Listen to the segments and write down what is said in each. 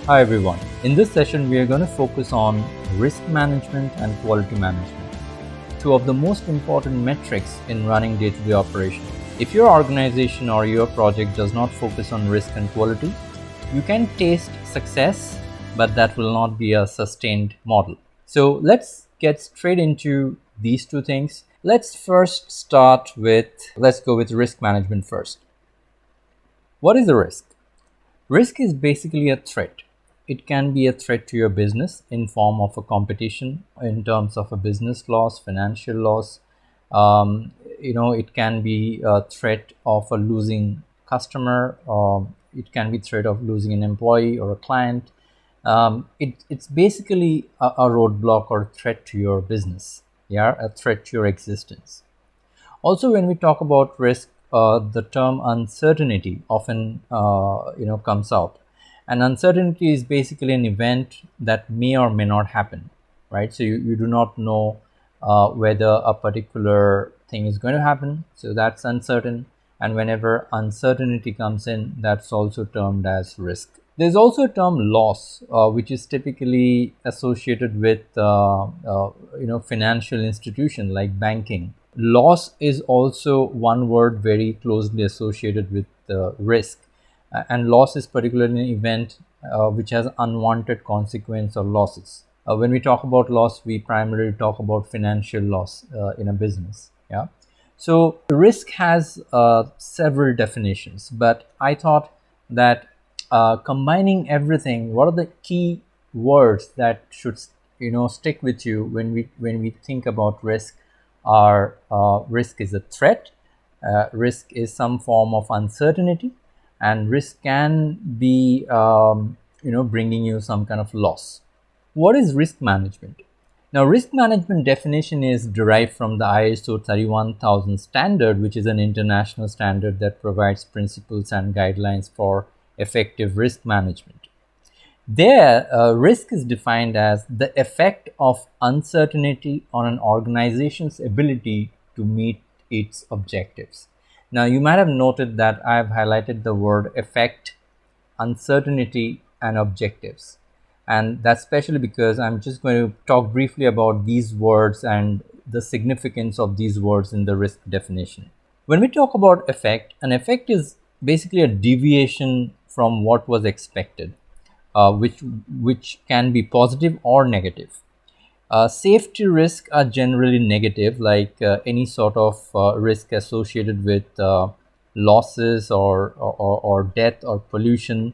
Hi everyone. In this session, we are going to focus on risk management and quality management, two of the most important metrics in running day-to-day operations. If your organization or your project does not focus on risk and quality, you can taste success, but that will not be a sustained model. So let's get straight into these two things. Let's go with risk management first. What is a risk? Risk is basically a threat. It can be a threat to your business in form of a competition, in terms of a business loss, financial loss. It can be a threat of a losing customer. It can be threat of losing an employee or a client. It's basically a roadblock or threat to your business. Yeah, a threat to your existence. Also, when we talk about risk, the term uncertainty often comes out, and uncertainty is basically an event that may or may not happen, right? So you do not know whether a particular thing is going to happen, so that's uncertain. And whenever uncertainty comes in, that's also termed as risk. There's also a term loss, which is typically associated with financial institution like banking. Loss is also one word very closely associated with risk, and loss is particularly an event which has unwanted consequence or losses. When we talk about loss, we primarily talk about financial loss in a business. Yeah. So risk has several definitions, but I thought that combining everything, what are the key words that should stick with you when we think about risk? Are risk is a threat, risk is some form of uncertainty, and risk can be bringing you some kind of loss. What is risk management? Now, risk management definition is derived from the ISO 31000 standard, which is an international standard that provides principles and guidelines for effective risk management. There, risk is defined as the effect of uncertainty on an organization's ability to meet its objectives. Now, you might have noted that I have highlighted the word effect, uncertainty, and objectives. And that's especially because I'm just going to talk briefly about these words and the significance of these words in the risk definition. When we talk about effect, an effect is basically a deviation from what was expected, which can be positive or negative. Safety risks are generally negative, like any sort of risk associated with losses or death or pollution.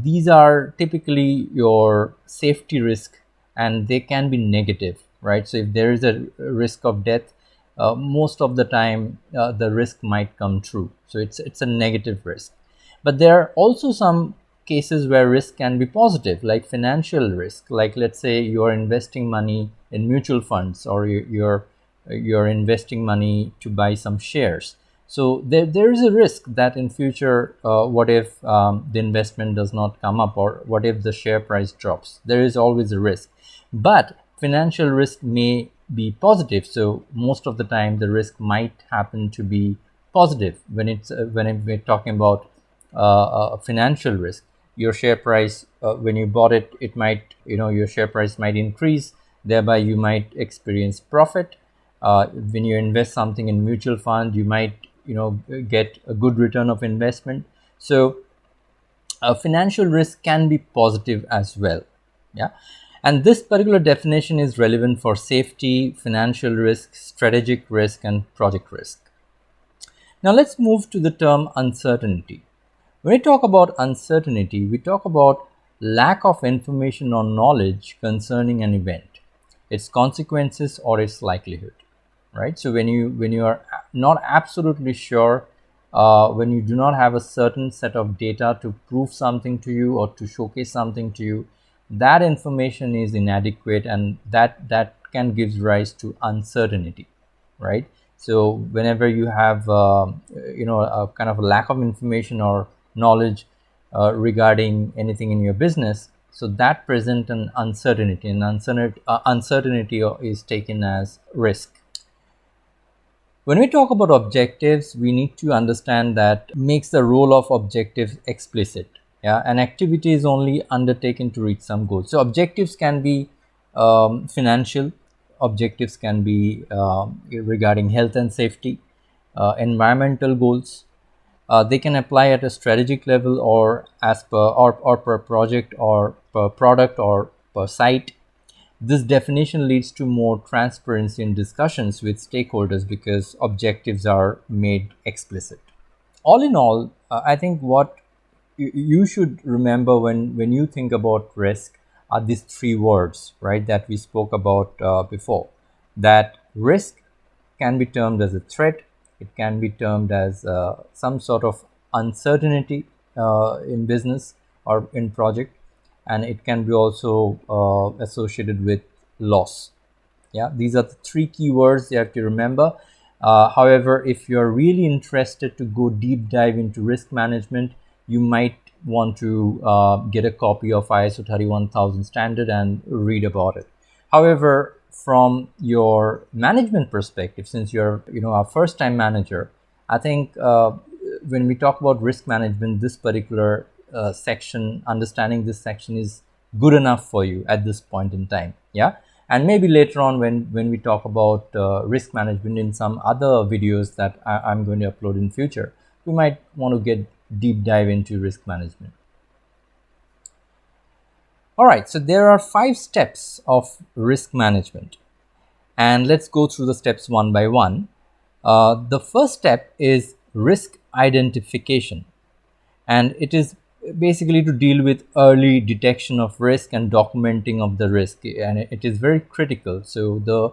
These are typically your safety risk, and they can be negative, right? So if there is a risk of death, most of the time the risk might come true. So it's a negative risk. But there are also some cases where risk can be positive, like financial risk. Like, let's say you are investing money in mutual funds, or you're investing money to buy some shares. So there is a risk that in future, what if the investment does not come up, or what if the share price drops? There is always a risk. But financial risk may be positive, so most of the time the risk might happen to be positive when we're talking about financial risk. Your share price, when you bought it, it might, your share price might increase, thereby you might experience profit. When you invest something in mutual fund, you might get a good return of investment. So financial risk can be positive as well. Yeah. And this particular definition is relevant for safety, financial risk, strategic risk, and project risk. Now let's move to the term uncertainty. When we talk about uncertainty, we talk about lack of information or knowledge concerning an event, its consequences, or its likelihood, right? So when you are not absolutely sure, when you do not have a certain set of data to prove something to you or to showcase something to you, that information is inadequate, and that can give rise to uncertainty, right? So whenever you have a kind of a lack of information or knowledge regarding anything in your business, so that present an uncertainty, and uncertainty is taken as risk. When we talk about objectives, we need to understand that makes the role of objectives explicit. Yeah, an activity is only undertaken to reach some goals. So objectives can be financial, objectives can be regarding health and safety, environmental goals. They can apply at a strategic level or as per or per project or per product or per site. This definition leads to more transparency in discussions with stakeholders because objectives are made explicit. All in all, I think what you should remember when you think about risk are these three words, right, that we spoke about before. That risk can be termed as a threat, it can be termed as some sort of uncertainty in business or in project, and it can be also associated with loss. Yeah, these are the three keywords you have to remember. However, if you're really interested to go deep dive into risk management, you might want to get a copy of ISO 31000 standard and read about it. However, from your management perspective, since you're a first time manager, I think when we talk about risk management, this particular section, understanding this section is good enough for you at this point in time. Yeah, and maybe later on when we talk about risk management in some other videos that I'm going to upload in future, we might want to get deep dive into risk management. All right, so there are 5 steps of risk management, and let's go through the steps one by one. The first step is risk identification, and it is basically to deal with early detection of risk and documenting of the risk, and it is very critical. So the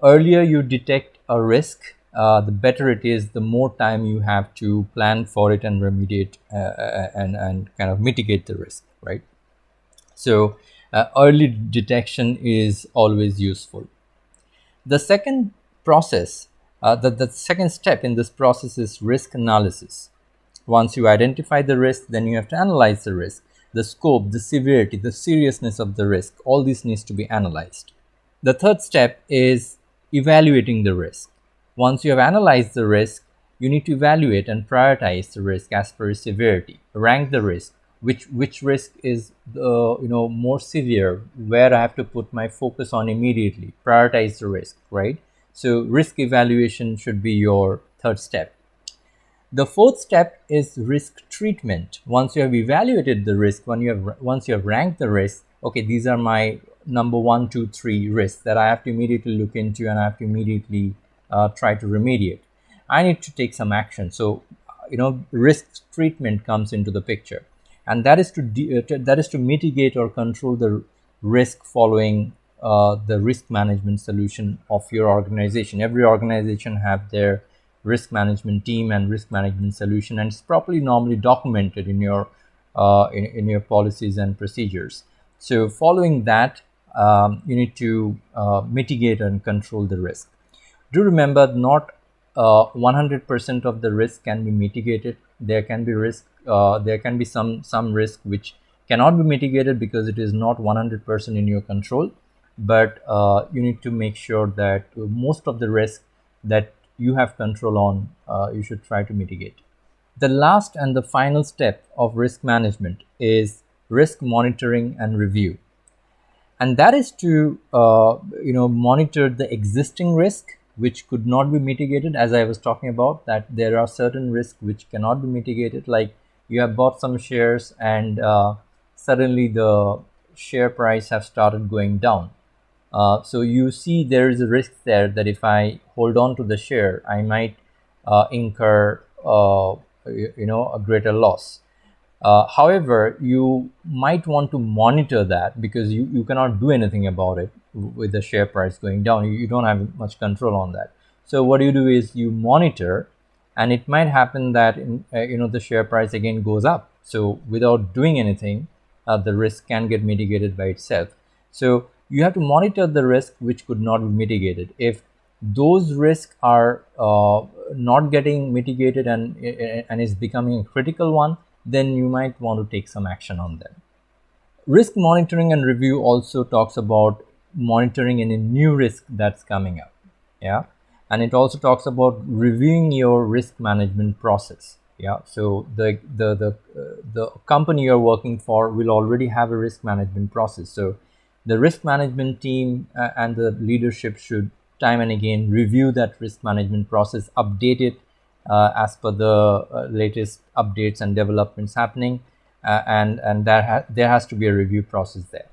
earlier you detect a risk, the better it is, the more time you have to plan for it and remediate and kind of mitigate the risk, right? So early detection is always useful. The second process, the second step in this process is risk analysis. Once you identify the risk, then you have to analyze the risk, the scope, the severity, the seriousness of the risk. All this needs to be analyzed. The third step is evaluating the risk. Once you have analyzed the risk, you need to evaluate and prioritize the risk as per its severity. Rank the risk. Which risk is more severe, where I have to put my focus on immediately. Prioritize the risk, right? So risk evaluation should be your third step. The fourth step is risk treatment. Once you have evaluated the risk, once you have ranked the risk, okay, these are my number 1, 2, 3 risks that I have to immediately look into and I have to immediately try to remediate. I need to take some action. So, risk treatment comes into the picture, and that is to mitigate or control the risk following the risk management solution of your organization. Every organization have their risk management team and risk management solution, and it's properly normally documented in your in your policies and procedures. So following that, you need to mitigate and control the risk. Do remember, not 100% of the risk can be mitigated. There can be risk, there can be some risk which cannot be mitigated because it is not 100% in your control, but you need to make sure that most of the risk that you have control on, you should try to mitigate. The last and the final step of risk management is risk monitoring and review, and that is to monitor the existing risk which could not be mitigated. As I was talking about, that there are certain risks which cannot be mitigated, like you have bought some shares and suddenly the share price have started going down. So you see there is a risk there that if I hold on to the share, I might incur a greater loss. However, you might want to monitor that because you cannot do anything about it with the share price going down. You don't have much control on that. So what you do is you monitor, and it might happen that the share price again goes up. So without doing anything, the risk can get mitigated by itself. So you have to monitor the risk which could not be mitigated. If those risks are not getting mitigated and is becoming a critical one, then you might want to take some action on them. Risk monitoring and review also talks about monitoring any new risk that's coming up. Yeah, and it also talks about reviewing your risk management process. Yeah, so the company you're working for will already have a risk management process. So the risk management team and the leadership should time and again review that risk management process, update it as per the latest updates and developments happening, and there has to be a review process there.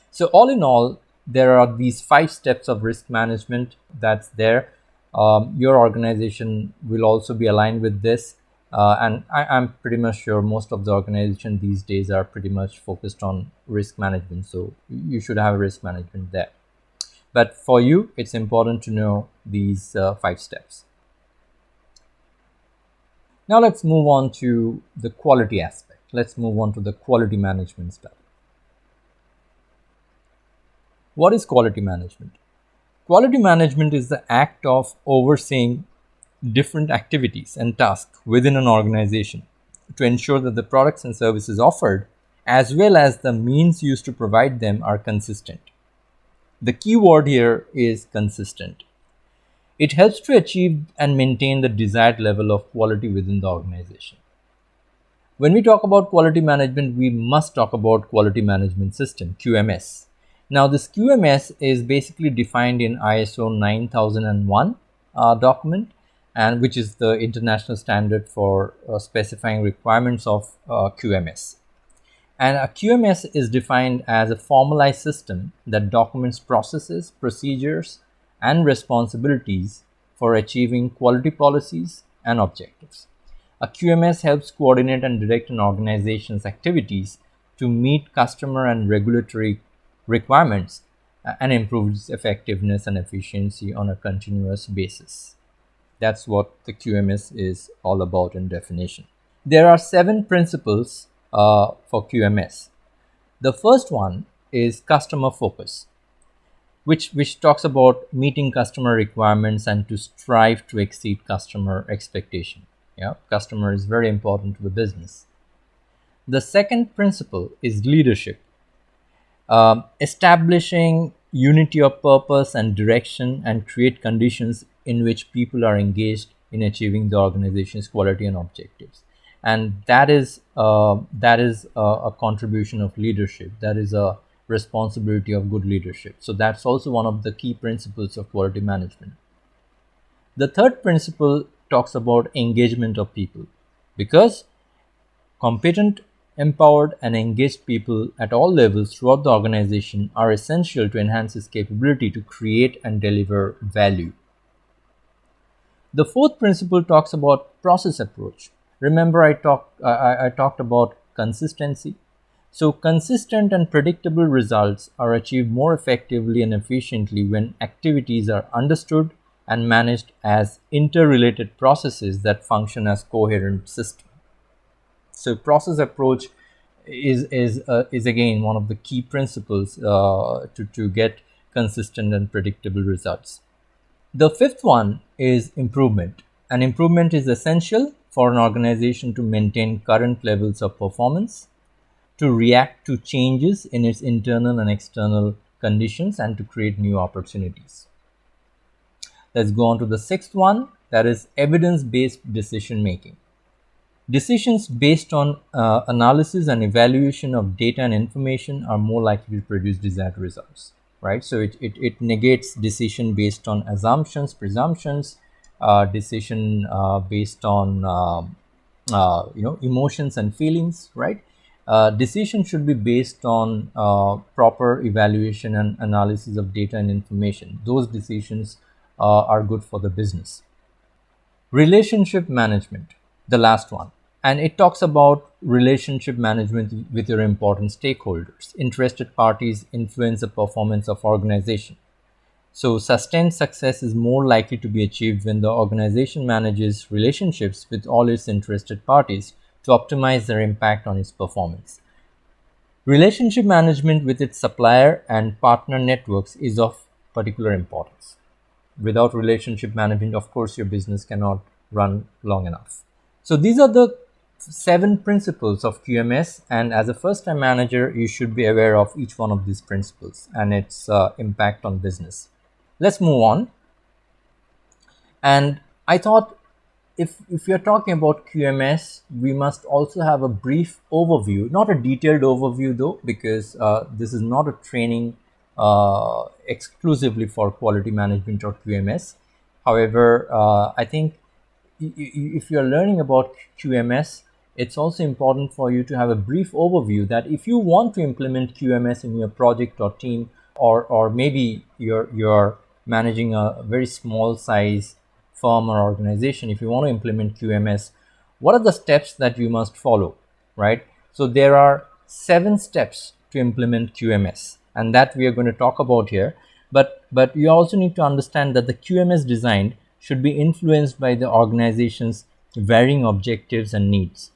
So all in all, there are these 5 steps of risk management that's there. Your organization will also be aligned with this. And I'm pretty much sure most of the organization these days are pretty much focused on risk management. So you should have risk management there. But for you, it's important to know these 5 steps. Now let's move on to the quality aspect. Let's move on to the quality management stuff. What is quality management? Quality management is the act of overseeing different activities and tasks within an organization to ensure that the products and services offered, as well as the means used to provide them, are consistent. The key word here is consistent. It helps to achieve and maintain the desired level of quality within the organization. When we talk about quality management, we must talk about quality management system, QMS. Now, this QMS is basically defined in ISO 9001 document, and which is the international standard for specifying requirements of QMS. And a QMS is defined as a formalized system that documents processes, procedures, and responsibilities for achieving quality policies and objectives. A QMS helps coordinate and direct an organization's activities to meet customer and regulatory requirements and improves effectiveness and efficiency on a continuous basis. That's what the QMS is all about in definition. There are 7 principles for QMS. The first one is customer focus, which talks about meeting customer requirements and to strive to exceed customer expectation. Yeah, customer is very important to the business. The second principle is leadership, establishing unity of purpose and direction and create conditions in which people are engaged in achieving the organization's quality and objectives. And that is a contribution of leadership. That is a responsibility of good leadership. So that's also one of the key principles of quality management. The third principle talks about engagement of people, because competent, empowered, and engaged people at all levels throughout the organization are essential to enhance its capability to create and deliver value. The fourth principle talks about process approach. Remember, I talked about consistency. So, consistent and predictable results are achieved more effectively and efficiently when activities are understood and managed as interrelated processes that function as coherent systems. So process approach is again one of the key principles to get consistent and predictable results. The fifth one is improvement. And improvement is essential for an organization to maintain current levels of performance, to react to changes in its internal and external conditions, and to create new opportunities. Let's go on to the sixth one, that is evidence-based decision making. Decisions based on analysis and evaluation of data and information are more likely to produce desired results, right? So it negates decision based on assumptions, presumptions, decision based on emotions and feelings, right? Decision should be based on proper evaluation and analysis of data and information. Those decisions are good for the business. Relationship management, the last one. And it talks about relationship management with your important stakeholders. Interested parties influence the performance of organization. So sustained success is more likely to be achieved when the organization manages relationships with all its interested parties to optimize their impact on its performance. Relationship management with its supplier and partner networks is of particular importance. Without relationship management, of course, your business cannot run long enough. So these are the 7 principles of QMS, and as a first-time manager, you should be aware of each one of these principles and its impact on business. Let's move on. And I thought if you're talking about QMS, we must also have a brief overview, not a detailed overview though, because this is not a training exclusively for quality management or QMS. However, I think if you're learning about QMS, it's also important for you to have a brief overview that if you want to implement QMS in your project or team, or maybe you're managing a very small size firm or organization, if you want to implement QMS, what are the steps that you must follow, right? So there are 7 steps to implement QMS, and that we are going to talk about here. But you also need to understand that the QMS design should be influenced by the organization's varying objectives and needs,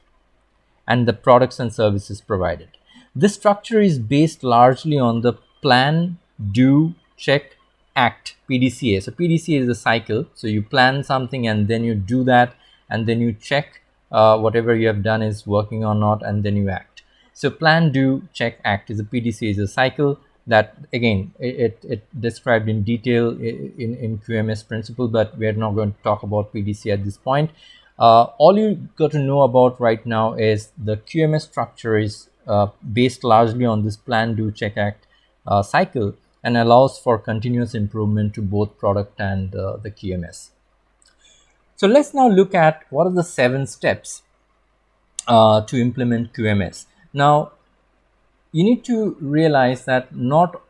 and the products and services provided. This structure is based largely on the plan, do, check, act, PDCA. So PDCA is a cycle. So you plan something and then you do that, and then you check whatever you have done is working or not, and then you act. So plan, do, check, act is a PDCA is a cycle that again it described in detail in QMS principle, but we are not going to talk about PDCA at this point. All you got to know about right now is the QMS structure is based largely on this plan, do, check, act cycle, and allows for continuous improvement to both product and the QMS. So let's now look at what are the 7 steps to implement QMS. Now, you need to realize that not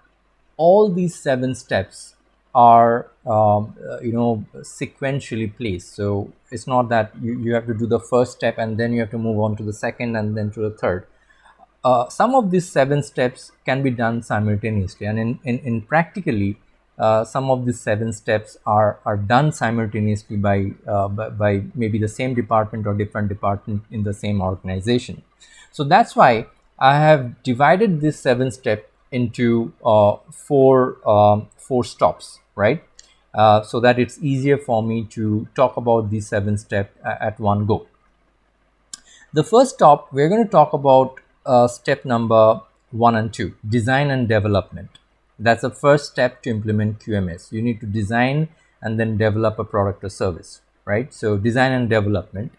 all these 7 steps are sequentially placed. So it's not that you have to do the first step and then you have to move on to the second and then to the third. Some of these 7 steps can be done simultaneously, and in practically some of these 7 steps are done simultaneously by maybe the same department or different department in the same organization. So that's why I have divided this 7 step into four stops, right? So that it's easier for me to talk about these 7 steps at one go. The first stop, we're going to talk about step number 1 and 2, design and development. That's the first step to implement QMS. You need to design and then develop a product or service, right? So design and development.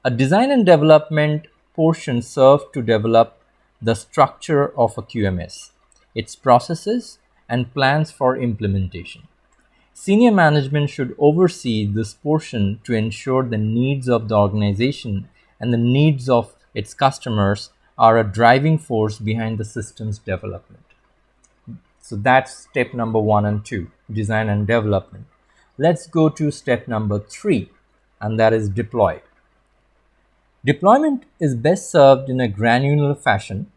A design and development portion serves to develop the structure of a QMS, its processes and plans for implementation. Senior management should oversee this portion to ensure the needs of the organization and the needs of its customers are a driving force behind the system's development. So that's step number 1 and 2, design and development. Let's go to step number 3, and that is deploy. Deployment is best served in a granular fashion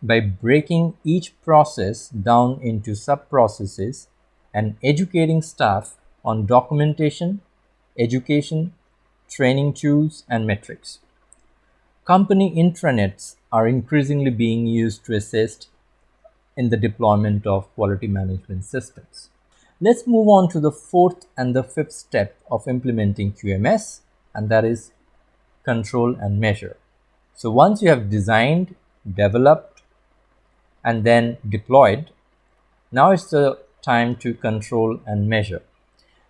by breaking each process down into sub-processes and educating staff on documentation, education, training tools, and metrics. Company intranets are increasingly being used to assist in the deployment of quality management systems. Let's move on to the 4th and the 5th step of implementing QMS, and that is control and measure. So once you have designed, developed, and then deployed, now it's the time to control and measure.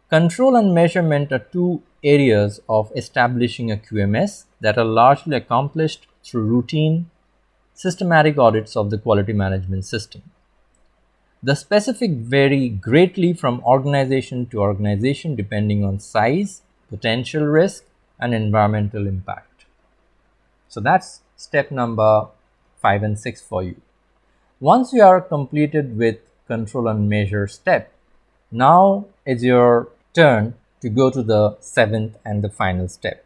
Control and measurement are 2 areas of establishing a QMS that are largely accomplished through routine, systematic audits of the quality management system. The specifics vary greatly from organization to organization depending on size, potential risk, and environmental impact. So that's step number 5 and 6 for you. Once you are completed with control and measure step, now it's your turn to go to the 7th and the final step,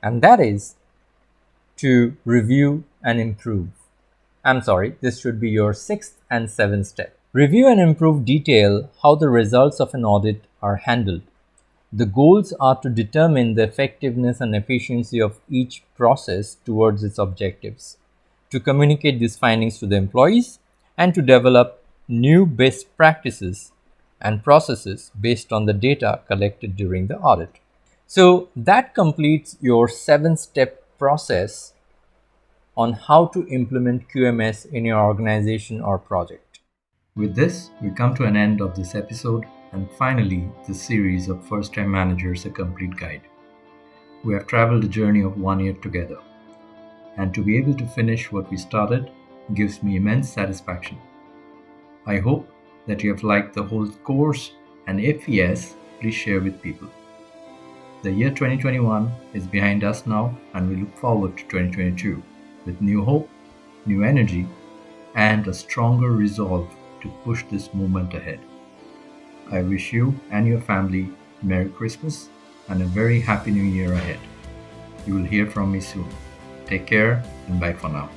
and that is to review and improve. I'm sorry, this should be your 6th and 7th step. Review and improve detail how the results of an audit are handled. The goals are to determine the effectiveness and efficiency of each process towards its objectives, to communicate these findings to the employees, and to develop new best practices and processes based on the data collected during the audit. So that completes your 7-step process on how to implement QMS in your organization or project. With this, we come to an end of this episode. And finally, the series of First Time Managers, a complete guide. We have traveled a journey of 1 year together, and to be able to finish what we started gives me immense satisfaction. I hope that you have liked the whole course, and if yes, please share with people. The year 2021 is behind us now, and we look forward to 2022 with new hope, new energy, and a stronger resolve to push this movement ahead. I wish you and your family Merry Christmas and a very Happy New Year ahead. You will hear from me soon. Take care and bye for now.